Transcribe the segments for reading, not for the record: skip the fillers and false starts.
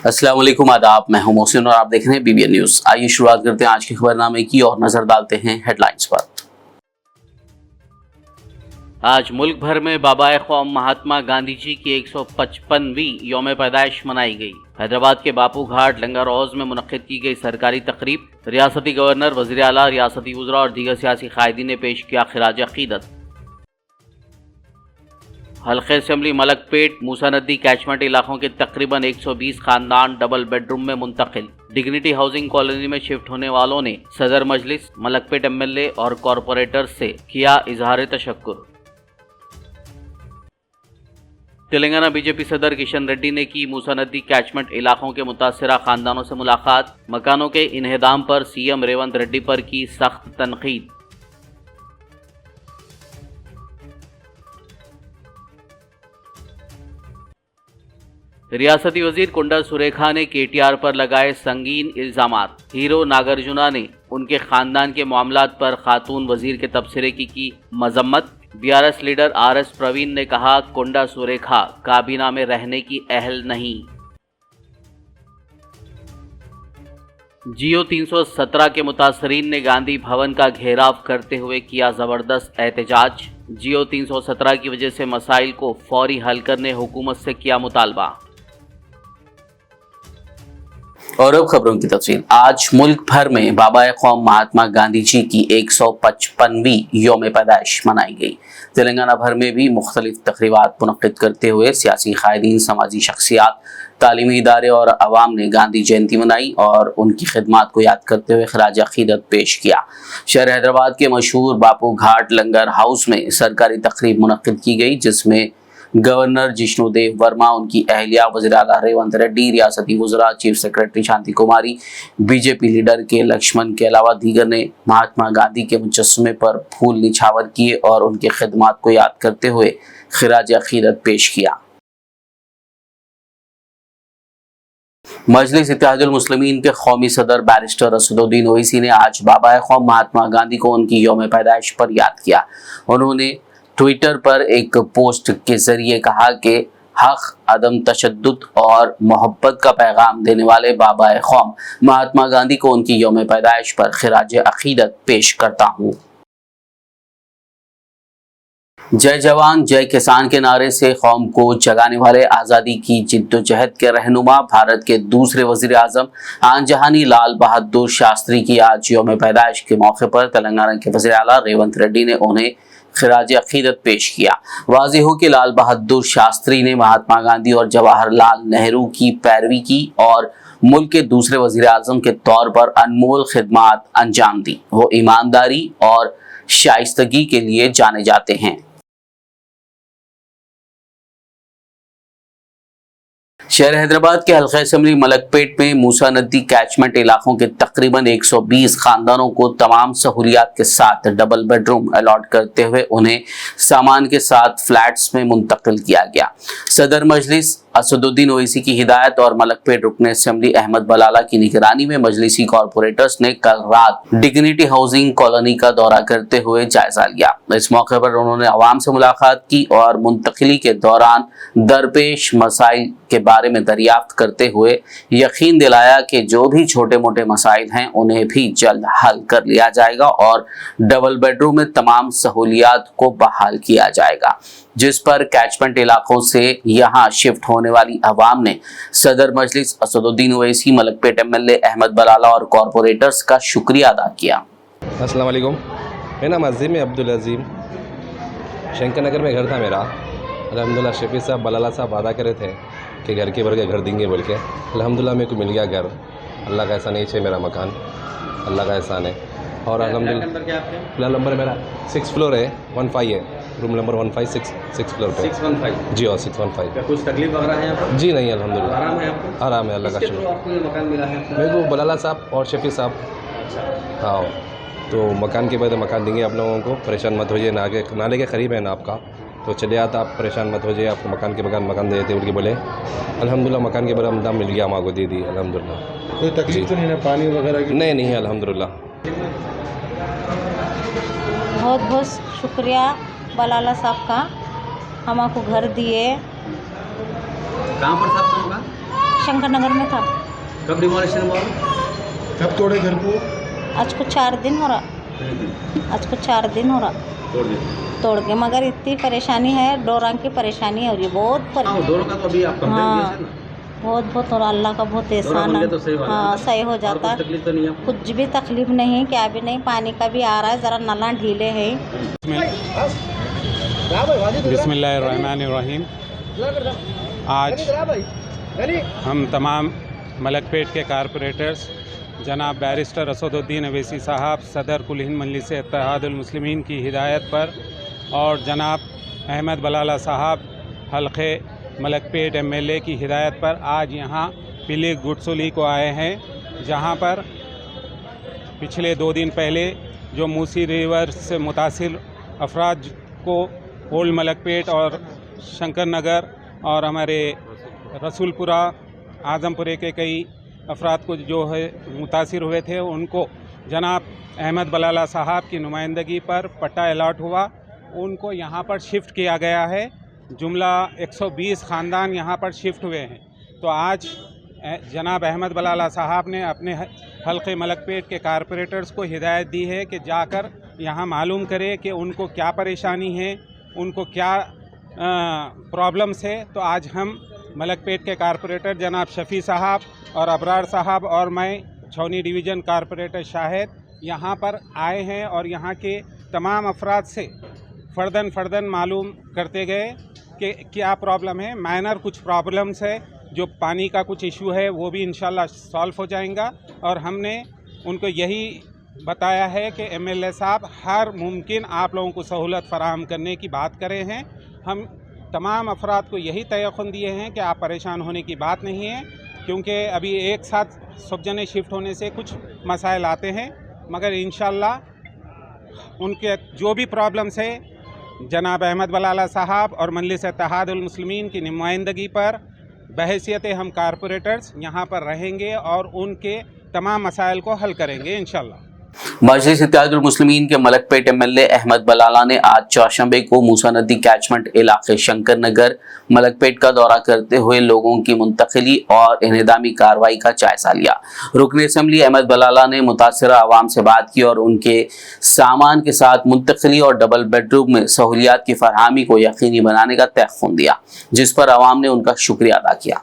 अस्सलाम वालेकुम, आदाब। मैं हूं मोहसिन और आप देख रहे हैं BBN न्यूज। आइए शुरुआत करते हैं आज के खबरनामे की और नजर डालते हैं हेडलाइंस पर। आज मुल्क भर में बाबाए कौम महात्मा गांधी जी की 155वीं यौम पैदाइश मनाई गई। हैदराबाद के बापू घाट लंगर हौज में मुनक्किद की गई सरकारी तकरीब। रियासती गवर्नर, वज़ीर आला, रियासती वज़रा और दीगर सियासी कायदीन ने पेश किया खिराज अकीदत। हल्के असेंबली मलकपेट मूसा नदी कैचमेंट इलाकों के तकरीबन 120 खानदान डबल बेडरूम में मुंतकिल। डिग्निटी हाउसिंग कॉलोनी में शिफ्ट होने वालों ने सदर मजलिस, मलकपेट MLA और कॉरपोरेटर्स से किया इजहार तशक्कुर। तेलंगाना बीजेपी सदर किशन रेड्डी ने की मूसा नदी कैचमेंट इलाकों के मुतासरा खानदानों से मुलाकात। मकानों के इन्हेदाम पर CM रेवंत रेड्डी पर की सख्त तनकीद। रियासती वजीर कुंडा सुरेखा ने KTR पर लगाए संगीन इल्जामात। हीरो नागार्जुना ने उनके खानदान के मामलात पर खातून वजीर के तबसरे की मजम्मत। BRS लीडर RS प्रवीण ने कहा, कुंडा सुरेखा काबीना में रहने की अहल नहीं। जियो 317 के मुतासरीन ने गांधी भवन का घेराव करते हुए किया जबरदस्त एहतजाज। जियो 317 की वजह से मसाइल को फौरी हल करने हुकूमत से किया मुतालबा। और अब खबरों की तफसील। आज मुल्क भर में बाबाए कौम महात्मा गांधी जी की 155वीं यौम पैदाइश मनाई गई। तेलंगाना भर में भी मुख्तलिफ तकरीबात मुनक्किद करते हुए सियासी कायदीन, समाजी शख्सियात, तालीमी इदारे और अवाम ने गांधी जयंती मनाई और उनकी खिदमात को याद करते हुए खिराज अकीदत पेश किया। शहर हैदराबाद के मशहूर बापू घाट लंगर हाउस में सरकारी तकरीब मुनक्किद की गई, जिसमें गवर्नर जिष्णुदेव वर्मा, उनकी अहलिया वज़ीर आला रेवंत रेड्डी, रियासती वज़रा, चीफ सेक्रेटरी शांति कुमारी, बीजेपी लीडर के लक्ष्मण के अलावा दीगर ने महात्मा गांधी के मुजस्समे पर फूल निछावर किए और उनकी खिदमात को याद करते हुए खिराज अकीदत पेश किया। मजलिस इत्तेहादुल मुस्लिमीन के कौमी सदर बैरिस्टर असदुद्दीन ओवैसी ने आज बाबाए कौम महात्मा गांधी को उनकी यौम पैदाइश पर याद किया। उन्होंने ट्विटर पर एक पोस्ट के जरिए कहा कि हक, अदम तशद्दुद और मोहब्बत का पैगाम देने वाले बाबाए कौम महात्मा गांधी को उनकी यौम पैदाइश पर खिराज अकीदत पेश करता हूँ। जय जवान जय किसान के नारे से कौम को जगाने वाले आज़ादी की जिद्दोजहद के रहनुमा भारत के दूसरे वज़ीर आज़म आन जहानी लाल बहादुर शास्त्री की आज यौम पैदाइश के मौके पर तेलंगाना के वज़ीर आला रेवंत रेड्डी ने उन्हें खिराज अकीदत पेश किया। वाज़ेह हो कि लाल बहादुर शास्त्री ने महात्मा गांधी और जवाहरलाल नेहरू की पैरवी की और मुल्क के दूसरे वज़ीर आज़म के तौर पर अनमोल खिदमात अंजाम दी। वो ईमानदारी और शाइस्तगी के लिए जाने जाते हैं। शहर हैदराबाद के हल्का असेंबली मलकपेट में मूसा नदी कैचमेंट इलाकों के तकरीबन 120 खानदानों को तमाम सहूलियात के साथ डबल बेडरूम अलॉट करते हुए उन्हें सामान के साथ फ्लैट्स में मुंतकिल किया गया। सदर मजलिस असदुद्दीन ओवैसी की हिदायत और मलकपेट रुकन असेंबली अहमद बलाला की निगरानी में मजलिसी कॉरपोरेटर्स ने कल रात डिग्निटी हाउसिंग कॉलोनी का दौरा करते हुए जायजा लिया। इस मौके पर उन्होंने अवाम से मुलाकात की और मुंतकिली के दौरान दरपेश मसाइल के बारे में दरियाफ्त करते हुए यकीन दिलाया कि जो भी छोटे मोटे मसाइल हैं उन्हें भी जल्द हल कर लिया जाएगा और डबल बेडरूम में तमाम सहूलियात को बहाल किया जाएगा, जिस पर कैचमेंट इलाकों से यहां शिफ्ट होने वाली अवाम ने सदर मजलिस असदुद्दीन ओवैसी, मलकपेट MLA अहमद बलाला और कॉरपोरेटर्स का शुक्रिया अदा किया। अस्सलाम वालेकुम, मेरा नाम अज़ीम है, अब्दुल अज़ीम। शंकर नगर में घर था मेरा। अल्हम्दुलिल्लाह शफी साहब, बलाला साहब वादा करे थे कि घर के भर के घर देंगे बोल के। अल्हम्दुलिल्लाह मेरे को मिल गया घर। अल्लाह का एहसान है, मेरा मकान अल्लाह का एहसान है। और अल्हम्दुलिल्लाह फिलहाल नंबर मेरा 6 फ्लोर है, 15 है, रूम नंबर 15 6 फ्लोर पे। 615 जी और 615। कुछ तकलीफ वगैरह है यहाँ पर? जी नहीं, अल्हम्दुलिल्लाह आराम है आपको? आराम है, अल्लाह का शुक्र। आपको ये मकान मिला है? मेरे को बलाला साहब और शफी साहब। हाँ, तो मकान के बाद मकान देंगे आप लोगों को, परेशान मत होइए। नाले के करीब है ना आपका, तो चले आता, आप परेशान मत हो जाइए। आपको मकान के बगैर मकान दे देते बोल के बोले। अल्हम्दुलिल्लाह मकान के बगैर दाम मिल गया, हमारे को दे दी अल्हम्दुलिल्लाह। कोई तकलीफ तो नहीं है पानी वगैरह की? नहीं है अल्हम्दुलिल्लाह। बहुत बहुत शुक्रिया बलाला साहब का, हमको घर दिए। कहाँ पर साहब का मकान? शंकर नगर में था। कब डिमोलिशन हुआ? कब तोड़े घर को? आज को 4 दिन हो रहा। आज को 4 दिन हो रहा तोड़ दिया। तोड़ के, मगर इतनी परेशानी है, डोरा की परेशानी है और ये बहुत हाँ, दोनों का तो अभी आप कंप्लेंट हाँ, किए थे ना? बहुत और अल्लाह का बहुत डोरा एहसान बन है। गया तो सही बात है। हाँ, सही हो और जाता कुछ है। तकलीफ तो नहीं है आपको? कुछ भी तकलीफ नहीं, क्या भी नहीं, पानी का भी आ रहा है, ज़रा नला ढीले हैं। बिस्मिल्लाहिर्रहमानिर्रहीम। आज हम तमाम मलकपेट के कारपोरेटर्स जनाब बैरिस्टर असदुद्दीन अवैसी साहब, सदर कुल हिंद मजलिस इत्तेहादुल मुस्लिमीन की हिदायत पर और जनाब अहमद बलाला साहब हल्के मलकपेट एमएलए की हिदायत पर आज यहाँ पीली गुडसुली को आए हैं, जहाँ पर पिछले 2 दिन पहले जो मूसी रिवर से मुतासिर अफराद को ओल्ड मलकपेट और शंकर नगर और हमारे रसूलपुरा आज़मपुरे के कई अफराद को जो है मुतासिर हुए थे, उनको जनाब अहमद बलाला साहब की नुमाइंदगी पर पट्टा अलॉट हुआ। उनको यहाँ पर शिफ्ट किया गया है। जुमला 120 ख़ानदान यहाँ पर शिफ्ट हुए हैं। तो आज जनाब अहमद बलाला साहब ने अपने हल्के मलकपेट के कारपोरेटर्स को हिदायत दी है कि जाकर यहाँ मालूम करें कि उनको क्या परेशानी है, उनको क्या प्रॉब्लम्स है। तो आज हम मलकपेट के कारपोरेटर जनाब शफ़ी साहब और अबरार साहब और मैं छौनी डिवीज़न कारपोरेटर शाहिद यहाँ पर आए हैं और यहाँ के तमाम अफराद से फ़र्दन मालूम करते गए कि क्या प्रॉब्लम है। माइनर कुछ प्रॉब्लम्स है, जो पानी का कुछ इशू है वो भी इंशाल्लाह सॉल्व हो जाएगा। और हमने उनको यही बताया है कि एमएलए साहब हर मुमकिन आप लोगों को सहूलत फराहम करने की बात करे हैं। हम तमाम अफराद को यही तयक़ुन दिए हैं कि आप परेशान होने की बात नहीं है, क्योंकि अभी एक साथ सब जने शिफ्ट होने से कुछ मसाइल आते हैं, मगर इंशाल्लाह उनके जो भी प्रॉब्लम्स है जनाब अहमद बलाला साहब और मजलिस इत्तेहादुल मुस्लिमीन की नुमाइंदगी पर बहैसियत हम कारपोरेटर्स यहाँ पर रहेंगे और उनके तमाम मसाइल को हल करेंगे इंशाल्लाह। मजलिस इत्तेहादुल मुस्लिमीन के मलकपेट एमएलए अहमद बलाला ने आज चौशंबे को मूसा नदी कैचमेंट इलाके शंकर नगर मलकपेट का दौरा करते हुए लोगों की मुंतकिली और इन्हिदामी कार्रवाई का जायजा लिया। रुकन असम्बली अहमद बलाला ने मुतासिरा आवाम से बात की और उनके सामान के साथ मुंतकिली और डबल बेडरूम में सहूलियात की फरहमी को यकीनी बनाने का तयक़ुन दिया, जिस पर आवाम ने उनका शुक्रिया अदा किया।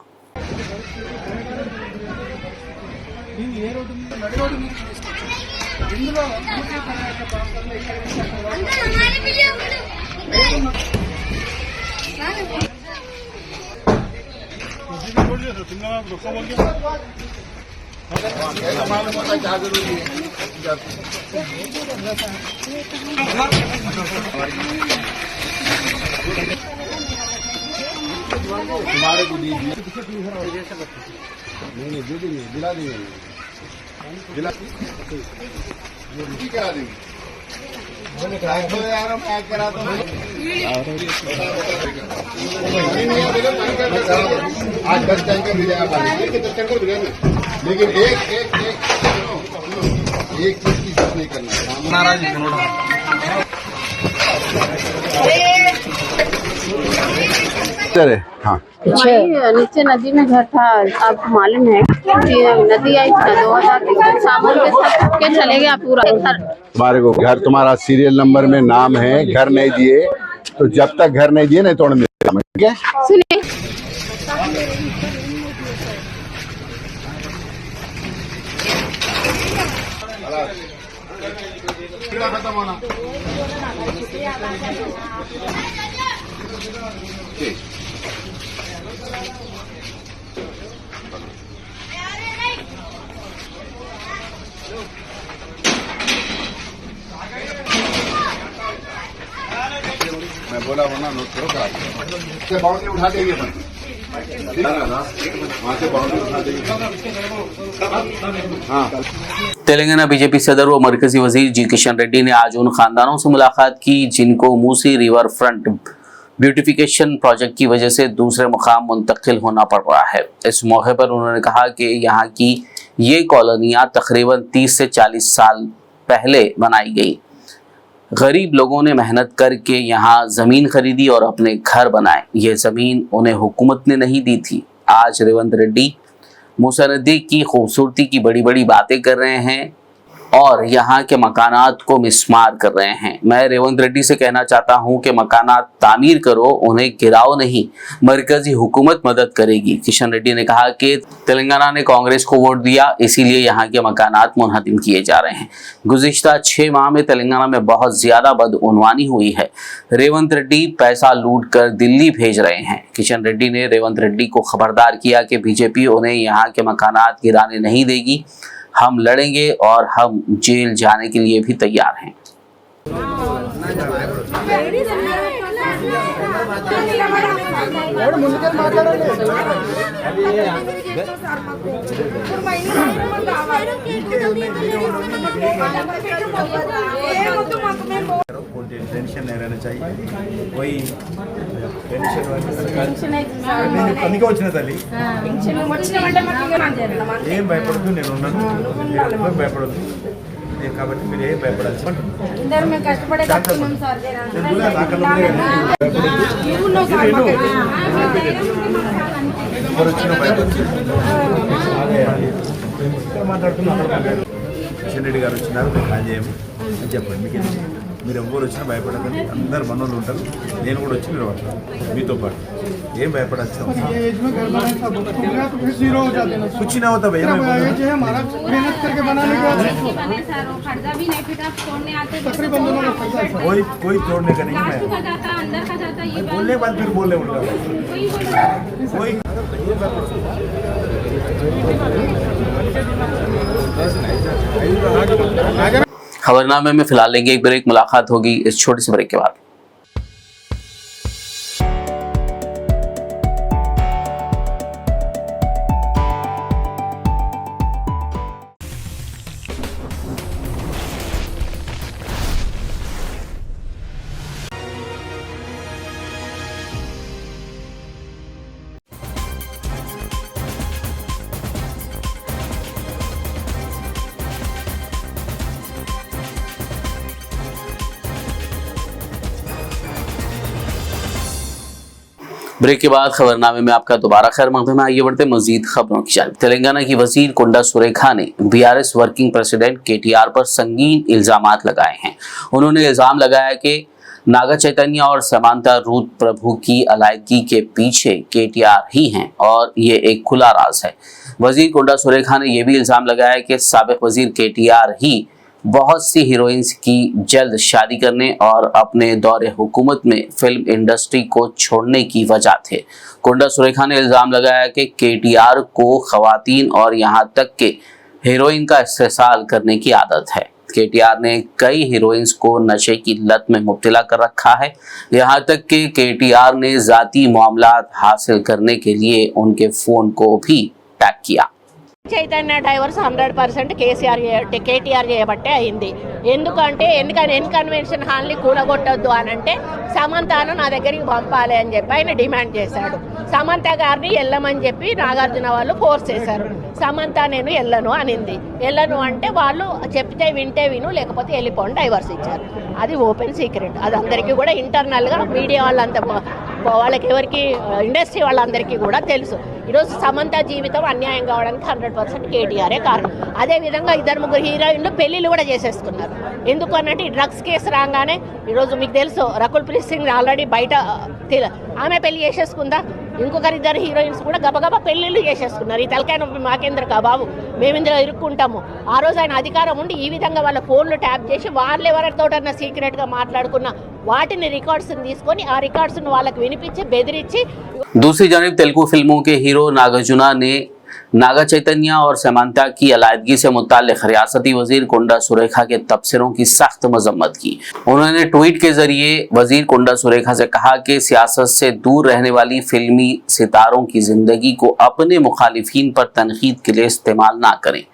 तुम्हारे को दीजिए। नहीं दे देंगे, दिला देंगे, दिला करा देंगे। यार मैं करा दो आज 10 टैंकर मिलेगा पानी, 10 टैंकर मिलेगा, लेकिन एक चीज की बात नहीं करना। नाराज हाँ, नीचे नदी में घर था। आपको मालूम है कि नदी आई 2000 सामान के साथ के चले गया पूरा तुम्हारे को घर, तुम्हारा सीरियल नंबर में नाम है, घर नहीं दिए तो जब तक घर नहीं दिए नहीं तोड़ मिलेगा। ठीक है, सुनिए खत्म होना। मैं बोला वरना नोट करो, से बाउंड्री उठा देंगे अपन, वहाँ से बाउंड्री उठा देंगे। हाँ। तेलंगाना बीजेपी सदर व मरकजी वजीर जी किशन रेड्डी ने आज उन खानदानों से मुलाकात की जिनको Musi river front beautification project की वजह से दूसरे मुकाम मुंतकिल होना पड़ रहा है। इस मौके पर उन्होंने कहा कि यहाँ की ये कॉलोनियाँ तकरीबन 30 से 40 साल पहले बनाई गई। गरीब लोगों ने मेहनत करके यहाँ ज़मीन खरीदी और अपने घर बनाए। ये ज़मीन उन्हें हुकूमत ने नहीं दी थी। आज रेवंत रेड्डी मूसा नदी की खूबसूरती की बड़ी बड़ी बातें कर रहे हैं और यहाँ के मकानात को मिस्मार कर रहे हैं। मैं रेवंत रेड्डी से कहना चाहता हूँ कि मकानात तामीर करो, उन्हें गिराओ नहीं, मरकजी हुकूमत मदद करेगी। किशन रेड्डी ने कहा कि तेलंगाना ने कांग्रेस को वोट दिया, इसीलिए यहाँ के मकानात मुनहदम किए जा रहे हैं। गुज़िश्ता 6 माह में तेलंगाना में बहुत ज़्यादा बदउनवानी हुई है। रेवंत रेड्डी पैसा लूट कर दिल्ली भेज रहे हैं। किशन रेड्डी ने रेवंत रेड्डी को खबरदार किया कि बीजेपी उन्हें यहाँ के मकानात गिराने नहीं देगी। हम लड़ेंगे और हम जेल जाने के लिए भी तैयार हैं। टेंशन नहीं रहना चाहिए कोई टेंशन అందుకే వచ్చిన తల్లి ఏం భయపడద్దు నేను ఉన్నాను భయపడద్దు కాబట్టి మీరు ఏం భయపడాల్సి అందరూ మేము కష్టపడే కట్టుకున్నాం సార్ వచ్చిన భయపడద్దు మాట్లాడుతున్నాం కిషన్ రెడ్డి గారు వచ్చినారు మీరు కాల్ చేయము అని చెప్పండి మీకు మీరు ఎవరు వచ్చినా భయపడకండి, అందరు మనోళ్ళు ఉంటారు, నేను కూడా వచ్చి మీరు మీతో పాటు ఏం భయపడాల్సిన कुछ ना होता भैया कोई तोड़ने का नहीं है बोलने के बाद फिर बोलने उल्टा कोई खबरनामे में फिलहाल लेंगे एक ब्रेक, मुलाकात होगी इस छोटे से ब्रेक के बाद। ब्रेक के बाद खबरनामे में आपका दोबारा खैर मकदम है। आइए बढ़ते मजीद खबरों की जानिब। तेलंगाना की वजीर कोंडा सुरेखा ने बीआरएस वर्किंग प्रेसिडेंट केटीआर पर संगीन इल्जामात लगाए हैं। उन्होंने इल्जाम लगाया कि नागा चैतन्य और समांता रूथ प्रभु की अलायदगी के पीछे केटीआर ही हैं और ये एक खुला राज है। वजीर कोंडा सुरेखा ने यह भी इल्जाम लगाया कि साबिक वजीर केटीआर ही बहुत सी हीरोइंस की जल्द शादी करने और अपने दौरे हुकूमत में फिल्म इंडस्ट्री को छोड़ने की वजह थे। कोंडा सुरेखा ने इल्ज़ाम लगाया कि केटीआर को खवातीन और यहाँ तक के हीरोइन का इस्तेसाल करने की आदत है। केटीआर ने कई हीरोइंस को नशे की लत में मुब्तला कर रखा है। यहाँ तक कि केटीआर ने ज़ाती मामलात हासिल करने के लिए उनके फ़ोन को भी टैग किया। చైతన్య డైవర్స్ 100% కేటీఆర్ చేయబట్టే అయింది. ఎందుకంటే ఎన్కన్వెన్షన్ హాల్ని కూలగొట్టొద్దు అని అంటే సమంతను నా దగ్గరికి పంపాలి అని చెప్పి ఆయన డిమాండ్ చేశాడు. సమంత గారిని వెళ్ళమని చెప్పి నాగార్జున వాళ్ళు ఫోర్స్ చేశారు. సమంత నేను వెళ్ళను అనింది. వెళ్ళను అంటే వాళ్ళు చెప్తే వింటే విను, లేకపోతే వెళ్ళిపోండి, డైవర్స్ ఇచ్చారు. అది ఓపెన్ సీక్రెట్. అది అందరికీ కూడా ఇంటర్నల్గా మీడియా వాళ్ళంతా వాళ్ళకి ఎవరికి ఇండస్ట్రీ వాళ్ళందరికీ కూడా తెలుసు. ఈరోజు సమంత జీవితం అన్యాయం కావడానికి 100% కేటీఆరే కారణం. అదేవిధంగా 2-3 హీరోయిన్లు పెళ్లిళ్ళు కూడా చేసేసుకున్నారు. ఎందుకు అన్నట్టు ఈ డ్రగ్స్ కేసు రాగానే ఈరోజు మీకు తెలుసు రకుల్ ప్రీత్ సింగ్ ఆల్రెడీ బయట ఆమె పెళ్లి చేసేసుకుందా. ఇంకొకరు 2 హీరోయిన్స్ కూడా గబగబా పెళ్లిళ్ళు చేసేసుకున్నారు. ఈ తలకాయ నొప్పి మాకేంద్ర బాబు, మేము ఇందులో ఇరుక్కుంటాము. ఆ రోజు ఆయన అధికారం ఉండి ఈ విధంగా వాళ్ళ ఫోన్లు ట్యాప్ చేసి వాళ్ళు ఎవరితోటన్నా సీక్రెట్గా మాట్లాడుకున్న వాటిని రికార్డ్స్ తీసుకొని ఆ రికార్డ్స్ వాళ్ళకి వినిపించి బెదిరించి। दूसरी जानिब तेलुगु फिल्मों के हीरो नागार्जुना ने नागा चैतन्य और समांता की अलायदगी से मुताल्लिक रियासती वजीर कोंडा सुरेखा के तबसरों की सख्त मजम्मत की। उन्होंने ट्वीट के जरिए वजीर कोंडा सुरेखा से कहा कि सियासत से दूर रहने वाली फिल्मी सितारों की जिंदगी को अपने मुखालिफिन पर तनकीद के लिए इस्तेमाल ना करें,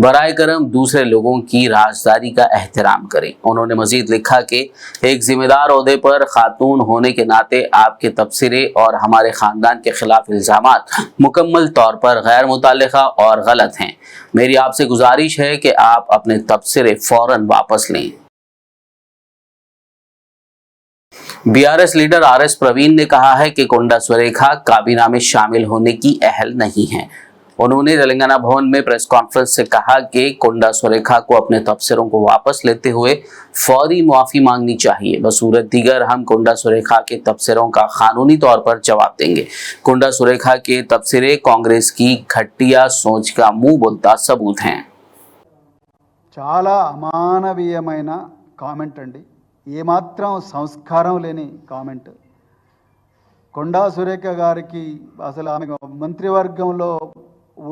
बराए करम दूसरे लोगों की राजदारी का एहतराम करें। उन्होंने मजीद लिखा कि एक जिम्मेदार ओहदे पर खातून होने के नाते आपके तबसरे और हमारे ख़ानदान के खिलाफ इल्ज़ामात मुकम्मल तौर पर गैर मुताल्लिक़ा और गलत हैं। मेरी आपसे गुजारिश है कि आप अपने तबसरे फ़ौरन वापस लें। बीआरएस लीडर आरएस प्रवीण ने कहा है कि कोंडा सुरेखा काबीना में शामिल होने की अहल नहीं है। उन्होंने तेलंगाना भवन में प्रेस कॉन्फ्रेंस से कहा कि कोंडा सुरेखा को अपने तबसरों को वापस लेते हुए फौरी माफी मांगनी चाहिए। बसूरत दीगर हम कोंडा सुरेखा के तबसरों का कानूनी तौर पर जवाब देंगे। कोंडा सुरेखा के तबसरे कांग्रेस की घटिया सोच का मुंह बोलता सबूत हैं। చాలా అమానవీయమైన కామెంట్ అండి, ఏమాత్రం సంస్కారం లేని కామెంట్. కొండా సురేఖ గారికి అసలు ఆమె మంత్రివర్గంలో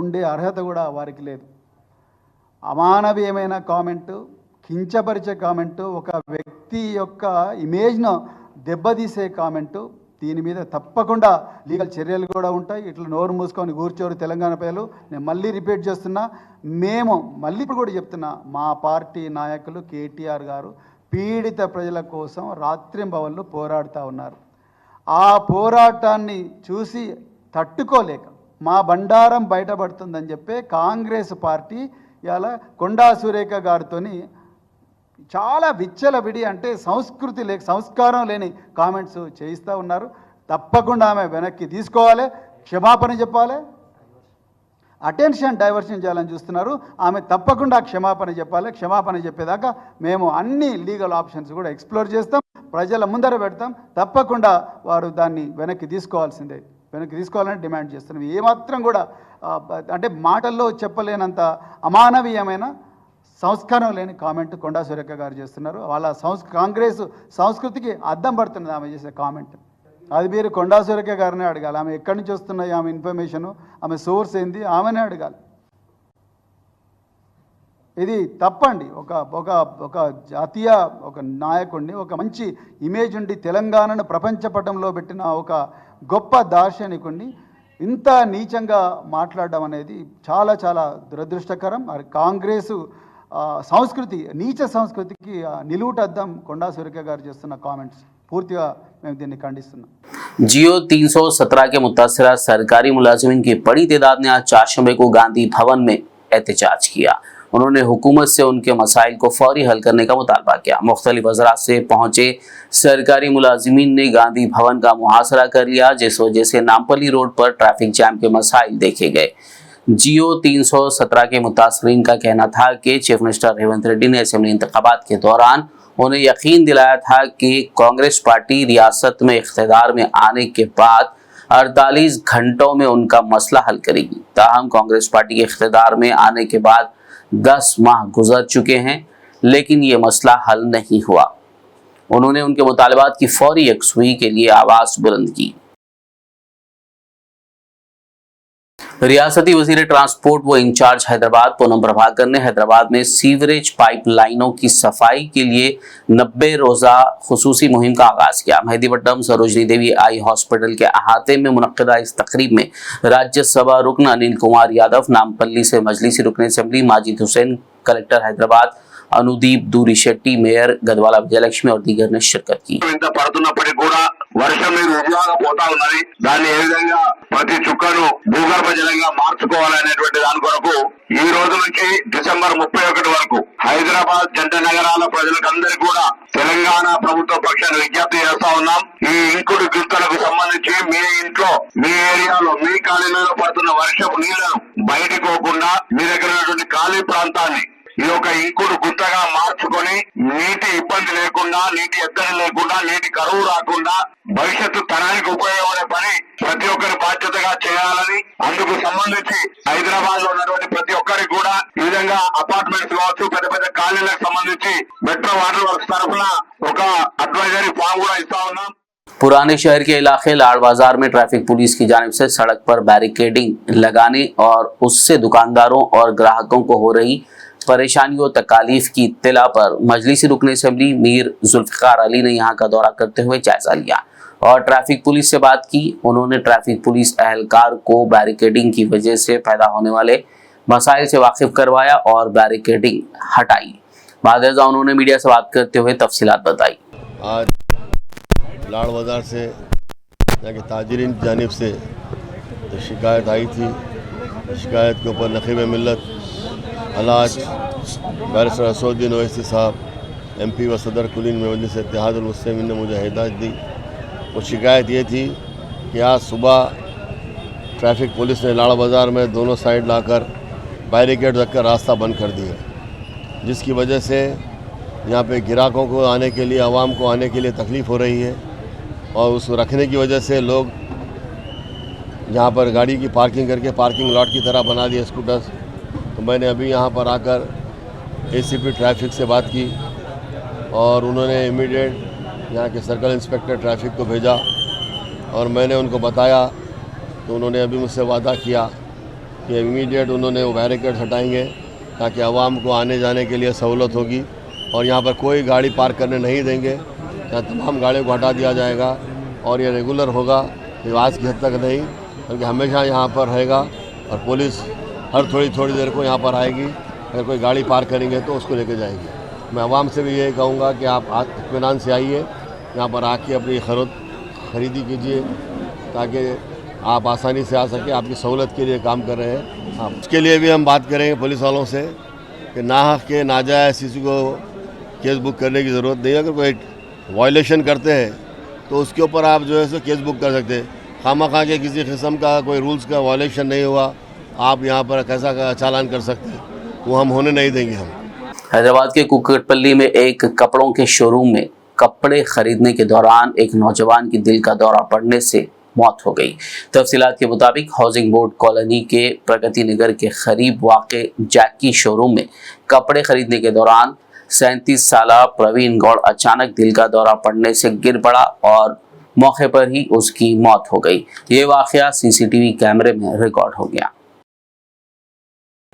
ఉండే అర్హత కూడా వారికి లేదు. అమానవీయమైన కామెంటు, కించపరిచే కామెంటు, ఒక వ్యక్తి యొక్క ఇమేజ్ను దెబ్బతీసే కామెంటు. దీని మీద తప్పకుండా లీగల్ చర్యలు కూడా ఉంటాయి. ఇట్లా నోరు మూసుకొని కూర్చోరు తెలంగాణ ప్రజలు. నేను మళ్ళీ రిపీట్ చేస్తున్నా, మేము మళ్ళీ ఇప్పుడు కూడా చెప్తున్నా, మా పార్టీ నాయకులు కేటీఆర్ గారు పీడిత ప్రజల కోసం రాత్రింబవళ్ళు పోరాడుతూ ఉన్నారు. ఆ పోరాటాన్ని చూసి తట్టుకోలేక మా బండారం బయటపడుతుందని చెప్పి కాంగ్రెస్ పార్టీ ఇలా కొండా సురేఖ గారితోని చాలా విచ్చలవిడి, అంటే సంస్కృతి లేక సంస్కారం లేని కామెంట్స్ చేయిస్తూ ఉన్నారు. తప్పకుండా ఆమె వెనక్కి తీసుకోవాలి, క్షమాపణ చెప్పాలి. అటెన్షన్ డైవర్షన్ చేయాలని చూస్తున్నారు. ఆమె తప్పకుండా క్షమాపణ చెప్పాలి. క్షమాపణ చెప్పేదాకా మేము అన్ని లీగల్ ఆప్షన్స్ కూడా ఎక్స్ప్లోర్ చేస్తాం, ప్రజల ముందర పెడతాం. తప్పకుండా వారు దాన్ని వెనక్కి తీసుకోవాల్సిందే, వెనక్కి తీసుకోవాలని డిమాండ్ చేస్తున్నాం. ఏమాత్రం కూడా అంటే మాటల్లో చెప్పలేనంత అమానవీయమైన సంస్కారం లేని కామెంట్ కొండా సురేఖ గారు చేస్తున్నారు. వాళ్ళ కాంగ్రెస్ సంస్కృతికి అద్దం పడుతున్నది ఆమె చేసే కామెంట్. అది మీరు కొండా సురేఖ గారినే అడగాలి. ఆమె ఎక్కడి నుంచి వస్తున్నాయి, ఆమె ఇన్ఫర్మేషను, ఆమె సోర్స్ ఏంది, ఆమెనే అడగాలి. ఇది తప్పండి. ఒక జాతీయ ఒక నాయకుడిని, ఒక మంచి ఇమేజ్ ఉండి తెలంగాణను ప్రపంచ పటంలో పెట్టిన ఒక గొప్ప దార్శనికుడిని ఇంత నీచంగా మాట్లాడడం అనేది చాలా చాలా దురదృష్టకరం. కాంగ్రెసు సంస్కృతి, నీచ సంస్కృతికి నిలువుటద్దం కొండా సురేఖ గారు చేస్తున్న కామెంట్స్. పూర్తిగా మేము దీన్ని ఖండిస్తున్నాం. जियो 317 के मुतासरा सरकारी मुलाजिमीन की बड़ी तादाद ने आज चारशंबे को गांधी भवन में एहतजाज किया। उन्होंने हुकूमत से उनके मसाइल को फौरी हल करने का मुतालबा किया। मुख्तलिफ वज़रा से पहुंचे सरकारी मुलाजिमीन ने गांधी भवन का मुहासरा कर लिया, जिस वजह से नामपल्ली रोड पर ट्रैफिक जैम के मसाइल देखे गए। जियो 317 के मुतासरीन का कहना था कि चीफ मिनिस्टर रेवंत रेड्डी ने असेंबली इंतखाबात के दौरान उन्हें यकीन दिलाया था कि कांग्रेस पार्टी रियासत में इख्तिदार में आने के बाद 48 घंटों में उनका मसला हल करेगी। ताहम कांग्रेस पार्टी के इख्तिदार में आने के बाद 10 माह गुजर चुके हैं, लेकिन ये मसला हल नहीं हुआ। उन्होंने उनके मुतालबात की फौरी यकसुई के लिए आवाज बुलंद की। रियासती वजीर ट्रांसपोर्ट व इंचार्ज हैदराबाद पूनम प्रभाकर ने हैदराबाद में सीवरेज पाइप लाइनों की सफाई के लिए 90 रोजा खुसूसी मुहिम का आगाज किया। मेहदीपट्टनम सरोजनी देवी आई हॉस्पिटल के अहाते में मुनक्किदा इस तकरीब में राज्यसभा रुकन अनिल कुमार यादव, नामपल्ली से मजलिसी रुकन असेंबली माजिद हुसैन, कलेक्टर हैदराबाद अनुदीप दूरी शेट्टी, मेयर गदवाला विजयलक्ष्मी और दीगर ने शिरकत की। వర్షం మీద ఉపయోగం పోతా ఉన్నది. దాన్ని ఏ విధంగా ప్రతి చుక్కను భూగర్భ జలంగా మార్చుకోవాలనేటువంటి దాని కొరకు ఈ రోజు నుంచి డిసెంబర్ 31 వరకు హైదరాబాద్ జంట నగరాల ప్రజలకు అందరికీ కూడా తెలంగాణ ప్రభుత్వ పక్షాన విజ్ఞప్తి చేస్తా ఉన్నాం. ఈ ఇంకుడు గుంతలకు సంబంధించి మీ ఇంట్లో, మీ ఏరియాలో, మీ కాలనీలో పడుతున్న వర్షపు నీళ్లను బయటకు పోకుండా మీ దగ్గర ఉన్నటువంటి ఖాళీ ప్రాంతాన్ని ఇది ఒక ఇంకుడు గుంతగా మార్చుకొని నీటి ఇబ్బంది లేకుండా, నీటి ఎద్దడి లేకుండా, నీటి కరువు రాకుండా భవిష్యత్తు తరానికి ఉపయోగపడే పని ప్రతి ఒక్కరి బాధ్యతగా చేయాలని, అందుకు సంబంధించి హైదరాబాద్ లో ఉన్నటువంటి ప్రతి ఒక్కరికి కూడా ఈ విధంగా అపార్ట్మెంట్స్ కావచ్చు, పెద్ద పెద్ద కాలనీలకు సంబంధించి మెట్రో వాటర్ వర్క్స్ తరఫున ఒక అడ్వైజరీ ఫామ్ కూడా ఇస్తా ఉన్నాం। पुराने शहर के इलाके लाड़ बाजार में ट्रैफिक पुलिस की जानिब से सड़क पर बैरिकेडिंग लगाने और उससे दुकानदारों और ग्राहकों को हो रही परेशानियों तकालीफ की इत्तला पर मजलिसी रुकन असेंबली मीर जुल्फिकार अली ने यहाँ का दौरा करते हुए जायजा लिया और ट्रैफिक पुलिस से बात की। उन्होंने ट्रैफिक पुलिस एहलकार को बैरिकेडिंग की वजह से पैदा होने वाले मसाइल से वाकिफ करवाया और बैरिकेडिंग हटाई। बाद उन्होंने मीडिया से बात करते हुए तफसीलात बताई। आज लाड़ बाज़ार से यहाँ के ताजिरीन की जानिब से तो शिकायत आई थी। शिकायत के ऊपर नक़ीब मिल्लत अलाज बैरिस्टर असदुद्दीन ओवैसी साहब MP व सदर कुलीन में मजलिस इत्तेहादुल मुस्लिमीन ने मुझे हिदायत दी। वो शिकायत ये थी कि आज सुबह ट्रैफिक पुलिस ने लाड़ बाज़ार में दोनों साइड लाकर बैरिकेड रखकर रास्ता बंद कर दिया, जिसकी वजह से यहाँ पे ग्राहकों को आने के लिए, आवाम को आने के लिए तकलीफ़ हो रही है। और उस रखने की वजह से लोग यहाँ पर गाड़ी की पार्किंग करके पार्किंग लॉट की तरह बना दिए स्कूटर्स। तो मैंने अभी यहाँ पर आकर एसीपी ट्रैफिक से बात की और उन्होंने इमीडिएट यहाँ के सर्कल इंस्पेक्टर ट्रैफिक को भेजा और मैंने उनको बताया, तो उन्होंने अभी मुझसे वादा किया कि इमीडिएट उन्होंने वो बैरिकेड हटाएंगे ताकि आवाम को आने जाने के लिए सहूलत होगी और यहाँ पर कोई गाड़ी पार्क करने नहीं देंगे। यहाँ तमाम गाड़ियों को हटा दिया जाएगा और ये रेगुलर होगा, ये आज की हद तक नहीं बल्कि हमेशा यहाँ पर रहेगा और पुलिस हर थोड़ी देर को यहाँ पर आएगी। अगर कोई गाड़ी पार्क करेंगे तो उसको लेके जाएगी। मैं आवाम से भी यही कहूँगा कि आप इत्मीनान से आइए, यहाँ पर आके अपनी खरीदी कीजिए ताकि आप आसानी से आ सके, आपकी सहूलत के लिए काम कर रहे हैं। हाँ, उसके लिए भी हम बात करेंगे पुलिस वालों से कि नाहक के नाजायज़ किसी को केस बुक करने की ज़रूरत नहीं है। अगर कोई वायलेशन करते हैं तो उसके ऊपर आप जो है सो केस बुक कर सकते हैं। खामखा के किसी किस्म का कोई रूल्स का वायलेशन नहीं हुआ, आप यहाँ पर कैसा का चालान कर सकते हैं, वो हम होने नहीं देंगे। हम हैदराबाद के कुकटपल्ली में एक कपड़ों के शोरूम में कपड़े खरीदने के दौरान एक नौजवान की दिल का दौरा पड़ने से मौत हो गई। तफसीलात के मुताबिक हाउसिंग बोर्ड कॉलोनी के प्रगति नगर के करीब वाक़े जैकी शोरूम में कपड़े खरीदने के दौरान 37 साला प्रवीण गौड़ अचानक दिल का दौरा पड़ने से गिर पड़ा और मौके पर ही उसकी मौत हो गई। ये वाक़या सीसीटीवी कैमरे में रिकॉर्ड हो गया।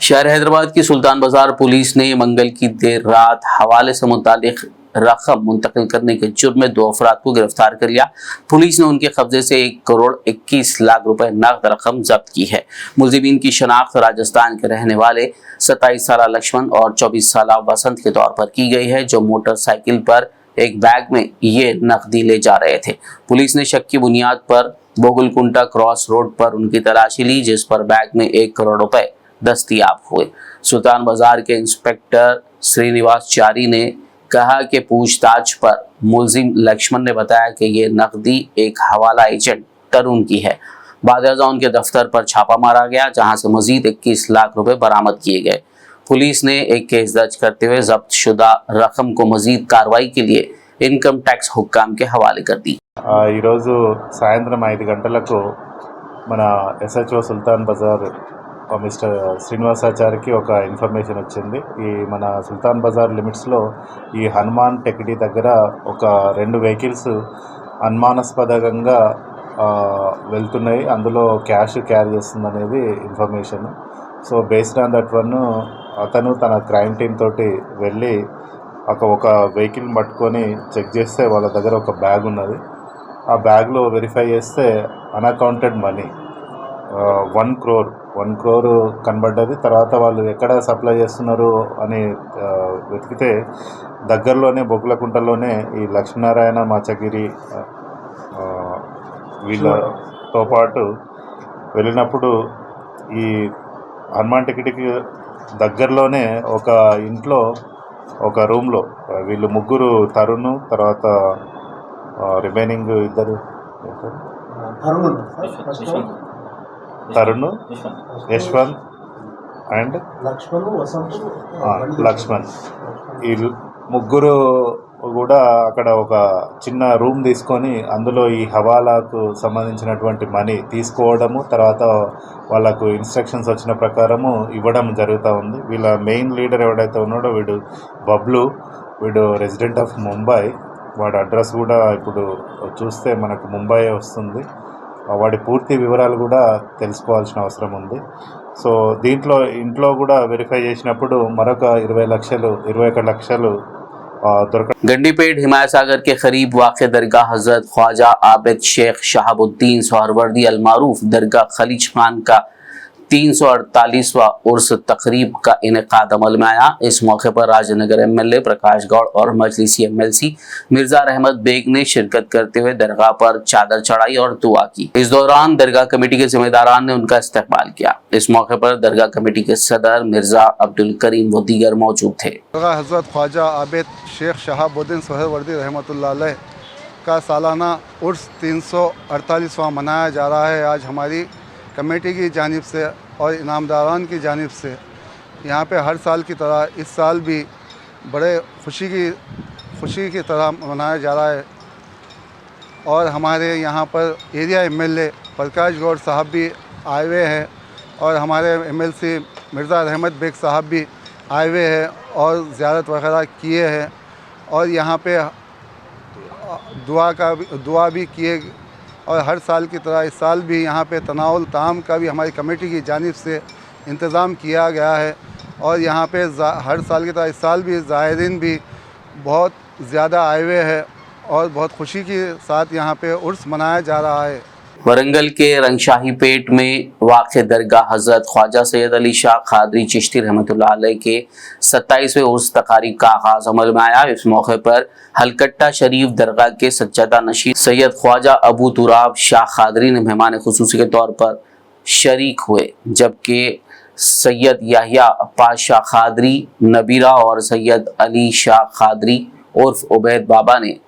शहर हैदराबाद की सुल्तान बाजार पुलिस ने मंगल की देर रात हवाले से मुतालिक रकम मुंतकिल करने के जुर्म में 2 अफराद को गिरफ्तार कर लिया। पुलिस ने उनके कब्जे से 1 करोड़ 21 लाख रुपए नकद रकम जब्त की है। मुलजिमीन की शनाख्त राजस्थान के रहने वाले 27 साला लक्ष्मण और 24 साला वसंत के तौर पर की गई है, जो मोटरसाइकिल पर एक बैग में ये नकदी ले जा रहे थे। पुलिस ने शक की बुनियाद पर बोगलकुंटा क्रॉस रोड पर उनकी तलाशी ली, जिस पर बैग में 1 करोड़ रुपए दस्तयाब हुए। सुल्तान बाजार के इंस्पेक्टर श्रीनिवास चारी ने कहा कि पूछताछ पर मुलजिम लक्ष्मण ने बताया कि ये नकदी एक हवाला एजेंट तरुण की है। बाद उनके दफ्तर पर छापा मारा गया, जहां से मजीद 21 लाख रुपए बरामद किए गए। पुलिस ने एक केस दर्ज करते हुए जब्त शुदा रकम को मजीद कार्रवाई के लिए इनकम टैक्स हुक्काम के हवाले कर दी। సాయంత్రం 5 గంటలకు మన SHO సుల్తాన్ బజార్ మిస్టర్ శ్రీనివాసాచారికి ఒక ఇన్ఫర్మేషన్ వచ్చింది. ఈ మన సుల్తాన్ బజార్ లిమిట్స్లో ఈ హనుమాన్ టెక్డీ దగ్గర ఒక 2 వెహికల్స్ అనుమానాస్పదంగా వెళ్తున్నాయి, అందులో క్యాష్ క్యారీ చేస్తుంది అనేది information. So based on that one అతను తన క్రైమ్ టీమ్ తోటి వెళ్ళి ఒక వెహికల్ పట్టుకొని చెక్ చేస్తే వాళ్ళ దగ్గర ఒక బ్యాగ్ ఉన్నది. ఆ బ్యాగ్లో వెరిఫై చేస్తే అన్అకౌంటెడ్ మనీ 1 crore కనబడ్డది. తర్వాత వాళ్ళు ఎక్కడ సప్లై చేస్తున్నారు అని వెతికితే దగ్గరలోనే బొగ్గులకుంటలోనే ఈ లక్ష్మీనారాయణ మాచగిరి వీళ్ళతో పాటు వెళ్ళినప్పుడు ఈ హనుమాన్ టికెట్కి దగ్గరలోనే ఒక ఇంట్లో ఒక రూమ్లో వీళ్ళు ముగ్గురు తరుణ్, తర్వాత రిమైనింగ్ ఇద్దరు తరుణ్, యశ్వంత్ అండ్ లక్ష్మణ్ ఈ ముగ్గురు కూడా అక్కడ ఒక చిన్న రూమ్ తీసుకొని అందులో ఈ హవాలాకు సంబంధించినటువంటి మనీ తీసుకోవడము, తర్వాత వాళ్ళకు ఇన్స్ట్రక్షన్స్ వచ్చిన ప్రకారము ఇవ్వడం జరుగుతూ ఉంది. వీళ్ళ మెయిన్ లీడర్ ఎవడైతే ఉన్నాడో వీడు బబ్లు, వీడు రెసిడెంట్ ఆఫ్ ముంబై. వాడి అడ్రస్ కూడా ఇప్పుడు చూస్తే మనకు ముంబై వస్తుంది. వాడి పూర్తి వివరాలు కూడా తెలుసుకోవాల్సిన అవసరం ఉంది. సో దీంట్లో ఇంట్లో కూడా వెరిఫై చేసినప్పుడు మరొక 21 లక్షలు गंडीपेट हिमायत सागर के करीब वाक़ दरगाह हजरत ख्वाजा आबिद शेख शहाबुद्दीन सोहरवर्दी अलमारूफ दरगाह खलीज खान का 348वां उर्स तकरीब का इनेकाद अमल में आया। इस मौके पर राजनगर MLA प्रकाश गौड़ और मजलिसी MLC मिर्जा रहमत बेग ने शिरकत करते हुए दरगाह पर चादर चढ़ाई और दुआ की। इस दौरान दरगाह कमेटी के जिम्मेदारान ने उनका इस्तकबाल किया। इस मौके पर दरगाह कमेटी के सदर मिर्जा अब्दुल करीम व दीगर मौजूद थे। हजरत ख्वाजा आबिद शेख शहाबुद्दीन सोहरवर्दी रहमतुल्लाह अलैह का सालाना उर्स 348वां मनाया जा रहा है। आज हमारी कमेटी की जानिब से और इनामदारान की जानिब से यहाँ पे हर साल की तरह इस साल भी बड़े खुशी की तरह मनाया जा रहा है। और हमारे यहाँ पर एरिया एमएलए प्रकाश गौड़ साहब भी आए हुए हैं और हमारे एमएलसी मिर्ज़ा रहमत बेग साहब भी आए हुए हैं और ज़ियारत वगैरह किए हैं और यहाँ पे दुआ भी किए। और हर साल की तरह इस साल भी यहाँ पे तनाउल ताम का भी हमारी कमेटी की जानिब से इंतज़ाम किया गया है। और यहाँ पे हर साल की तरह इस साल भी ज़ायरीन भी बहुत ज़्यादा आए हुए हैं और बहुत खुशी के साथ यहाँ पे उर्स मनाया जा रहा है। वरंगल के रंगशाही पेट में वाक़ दरगाह हज़रत ख्वाजा सैयद अली शाह क़ादरी चिश्ती रहमतुल्लाह अलैह के 27वें उर्स तकारीब का आगाज़ अमल में आया। इस मौके पर हलकट्टा शरीफ दरगाह के सज्जादा नशीद सैयद ख्वाजा अबू तुराब शाह क़ादरी ने मेहमान खुसूसी के तौर पर शरीक हुए, जबकि सैयद याहिया पाशा क़ादरी नबीरा और सैयद अली शाह क़ादरी उर्फ उबैद बाबा ने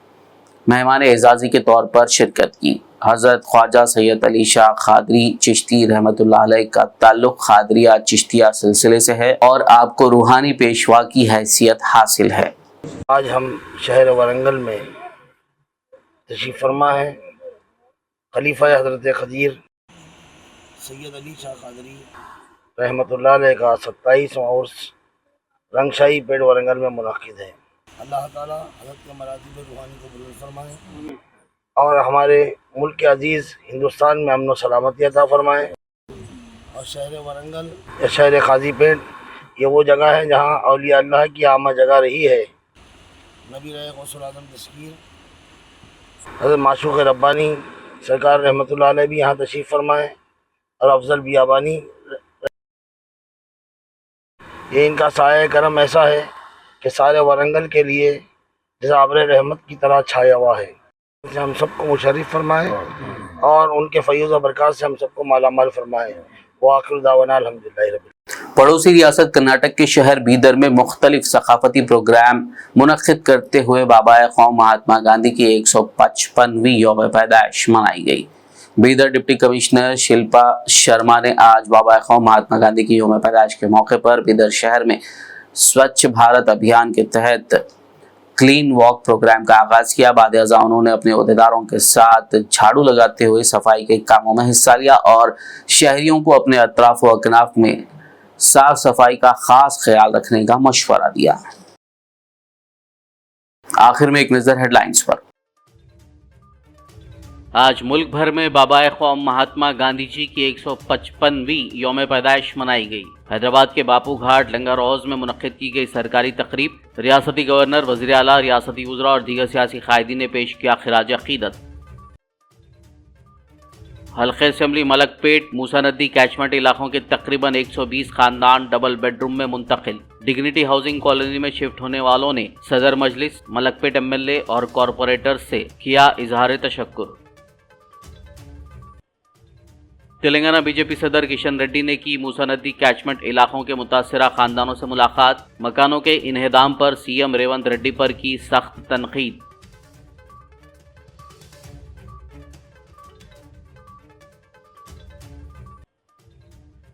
मेहमान एजाज़ी के तौर पर शिरकत की। हज़रत ख्वाजा सैयद अली शाह क़ादरी चिश्ती रहमतुल्लाह अलैह का ताल्लुक़ क़ादरिया चिश्तिया सिलसिले से है और आपको रूहानी पेशवा की हैसियत हासिल है। आज हम शहर वरंगल में तशरीफ़ फरमा है खलीफा हज़रत खदीर सैयद अली शाह क़ादरी रहमतुल्लाह अलैह का 27वां उर्स रंगशाही पेड़ वरंगल में मुनाकिद है। अल्लाह ताला हज़रत के मरातिब रूहानी को बुलंद फरमाए और हमारे मुल्क के अजीज़ हिंदुस्तान में अमन व सलामती अता फरमाए। और शहर वरंगल या शहर काजी पेट ये वो जगह है जहाँ औलिया अल्लाह की आमा जगह रही है। नबी गौसुल आज़म तस्कीर हज़रत माशूक़ रब्बानी सरकार रहमतुल्लाह अलैह भी यहाँ तशरीफ़ फरमाए और अफजल बियाबानी। ये इनका साया करम ऐसा है कि सारे वरंगल के लिए जैसा आबरे रहमत की तरह छाया हुआ है। हम सबको मुशर्रिफ फरमाए और उनके फैज़ व बरक़ात से हम सबको मालामाल फरमाए। वाक़िर दावाना अल्हम्दुलिल्लाहि रब्बिल। पड़ोसी रियासत कर्नाटक के शहर बीदर में मुख्तलिफ सकाफती प्रोग्राम मुनक़्क़िद करते हुए बाबाए क़ौम महात्मा गांधी की 155वीं यौम पैदाइश मनाई गई। बीदर डिप्टी कमिश्नर शिल्पा शर्मा ने आज बाबाए क़ौम महात्मा गांधी की यौम पैदाइश के मौके पर बीदर शहर में स्वच्छ भारत अभियान के तहत क्लीन वॉक प्रोग्राम का आगाज़ किया। बाद अज़ा उन्होंने अपने अहदेदारों के साथ झाड़ू लगाते हुए सफाई के कामों में हिस्सा लिया और शहरियों को अपने अतराफ व अकनाफ में साफ सफाई का खास ख्याल रखने का मशवरा दिया। आखिर में एक नज़र हेडलाइंस पर। आज मुल्क भर में बाबाए क़ौम महात्मा गांधी जी की 155वीं यौम पैदाइश मनाई गई। हैदराबाद के बापू घाट लंगर हौज में मुनक़्क़िद की गई सरकारी तकरीब। रियासती गवर्नर, वज़ीर आला, रियासती वज़रा और दीगर सियासी क़ायदीन ने पेश किया खिराज अक़ीदत। हल्क़े असम्बली मलकपेट मूसा नदी कैचमेंट इलाकों के तकरीबन 120 ख़ानदान डबल बेडरूम में मुंतकिल। डिग्निटी हाउसिंग कॉलोनी में शिफ्ट होने वालों ने सदर मजलिस, मलकपेट एमएलए और कॉरपोरेटर्स से किया इजहार तशक्कुर। तेलंगाना बीजेपी सदर किशन रेड्डी ने की मूसा नदी कैचमेंट इलाकों के मुतासरा खानदानों से मुलाकात। मकानों के इन्हेदाम पर सीएम रेवंत रेड्डी पर की सख्त तनकीद।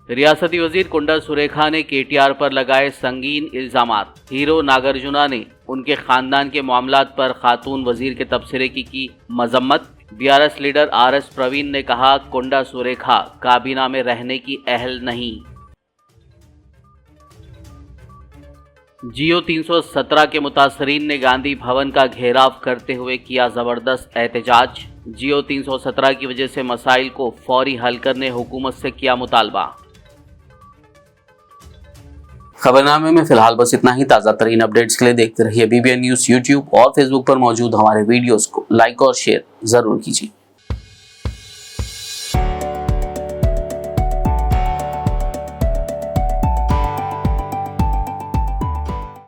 रियासती वजीर कुंडा सुरेखा ने केटीआर पर लगाए संगीन इल्जामात। हीरो नागार्जुना ने उनके खानदान के मामलात पर खातून वजीर के तबसरे की मजम्मत। बीआरएस लीडर आरएस प्रवीण ने कहा, कुंडा सुरेखा काबीना में रहने की अहल नहीं। जियो 317 के मुतासरीन ने गांधी भवन का घेराव करते हुए किया जबरदस्त एहतजाज। जियो 317 की वजह से मसाइल को फौरी हल करने हुकूमत से किया मुतालबा। खबरनामे में फिलहाल बस इतना ही। ताज़ा तरीन अपडेट्स के लिए देखते रहिए BBN न्यूज़। यूट्यूब और फेसबुक पर मौजूद हमारे वीडियोस को लाइक और शेयर जरूर कीजिए।